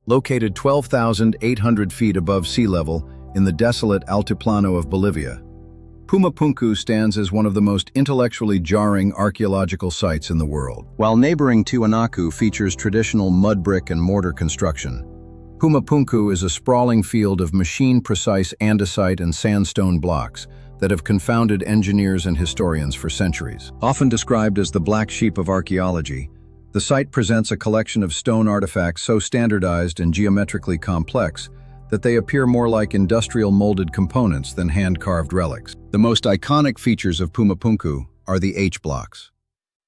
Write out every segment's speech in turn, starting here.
Located 12,800 feet above sea level in the desolate Altiplano of Bolivia, Pumapunku stands as one of the most intellectually jarring archaeological sites in the world. While neighboring Tiwanaku features traditional mud brick and mortar construction, Pumapunku is a sprawling field of machine-precise andesite and sandstone blocks that have confounded engineers and historians for centuries. Often described as the black sheep of archaeology, the site presents a collection of stone artifacts so standardized and geometrically complex that they appear more like industrial molded components than hand-carved relics. The most iconic features of Pumapunku are the H-blocks.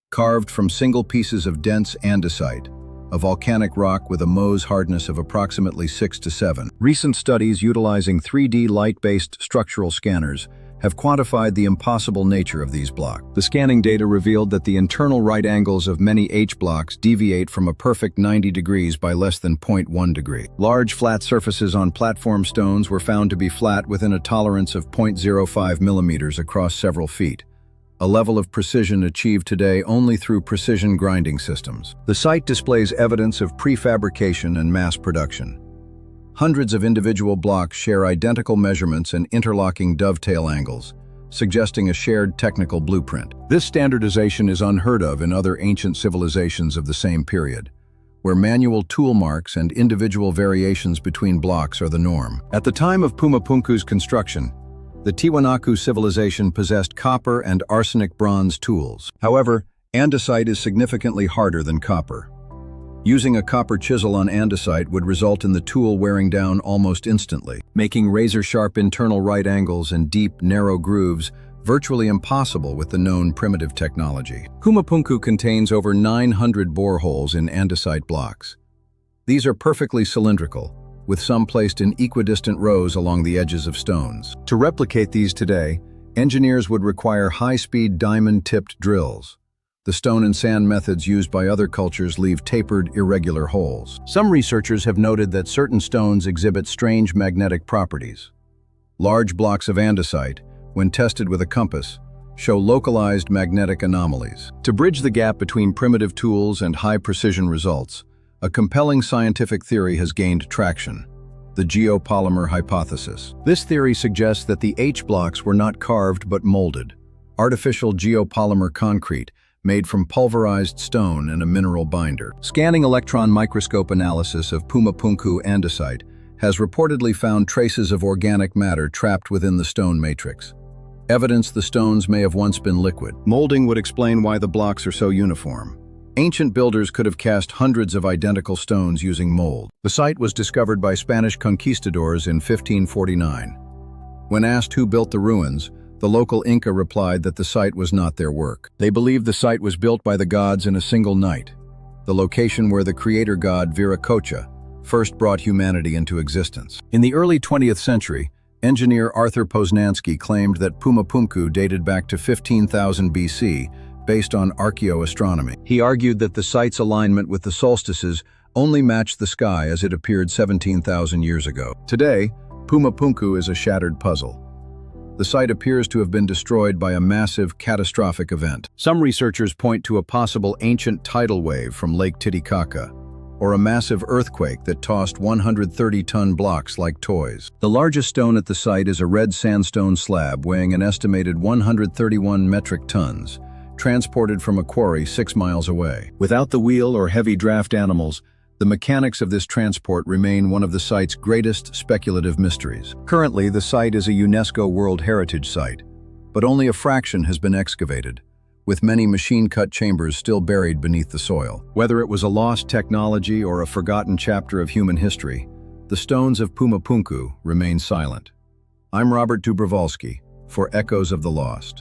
Carved from single pieces of dense andesite, a volcanic rock with a Mohs hardness of approximately 6 to 7. Recent studies utilizing 3D light-based structural scanners have quantified the impossible nature of these blocks. The scanning data revealed that the internal right angles of many H-blocks deviate from a perfect 90 degrees by less than 0.1 degree. Large flat surfaces on platform stones were found to be flat within a tolerance of 0.05 millimeters across several feet, a level of precision achieved today only through precision grinding systems. The site displays evidence of prefabrication and mass production. Hundreds of individual blocks share identical measurements and interlocking dovetail angles, suggesting a shared technical blueprint. This standardization is unheard of in other ancient civilizations of the same period, where manual tool marks and individual variations between blocks are the norm. At the time of Pumapunku's construction, the Tiwanaku civilization possessed copper and arsenic bronze tools. However, andesite is significantly harder than copper. Using a copper chisel on andesite would result in the tool wearing down almost instantly, making razor-sharp internal right angles and deep, narrow grooves virtually impossible with the known primitive technology. Pumapunku contains over 900 boreholes in andesite blocks. These are perfectly cylindrical, with some placed in equidistant rows along the edges of stones. To replicate these today, engineers would require high-speed diamond-tipped drills. The stone and sand methods used by other cultures leave tapered, irregular holes. Some researchers have noted that certain stones exhibit strange magnetic properties. Large blocks of andesite, when tested with a compass, show localized magnetic anomalies. To bridge the gap between primitive tools and high-precision results, a compelling scientific theory has gained traction: the geopolymer hypothesis. This theory suggests that the H-blocks were not carved but molded, artificial geopolymer concrete made from pulverized stone and a mineral binder. Scanning electron microscope analysis of Pumapunku andesite has reportedly found traces of organic matter trapped within the stone matrix, evidence the stones may have once been liquid. Molding would explain why the blocks are so uniform. Ancient builders could have cast hundreds of identical stones using mold. The site was discovered by Spanish conquistadors in 1549. When asked who built the ruins, the local Inca replied that the site was not their work. They believed the site was built by the gods in a single night, the location where the creator god Viracocha first brought humanity into existence. In the early 20th century, engineer Arthur Poznansky claimed that Pumapunku dated back to 15,000 BC based on archaeoastronomy. He argued that the site's alignment with the solstices only matched the sky as it appeared 17,000 years ago. Today, Pumapunku is a shattered puzzle. The site appears to have been destroyed by a massive, catastrophic event. Some researchers point to a possible ancient tidal wave from Lake Titicaca, or a massive earthquake that tossed 130-ton blocks like toys. The largest stone at the site is a red sandstone slab weighing an estimated 131 metric tons, transported from a quarry 6 miles away. Without the wheel or heavy draft animals, the mechanics of this transport remain one of the site's greatest speculative mysteries. Currently, the site is a UNESCO World Heritage Site, but only a fraction has been excavated, with many machine-cut chambers still buried beneath the soil. Whether it was a lost technology or a forgotten chapter of human history, the stones of Pumapunku remain silent. I'm Robert Dubrovolsky for Echoes of the Lost.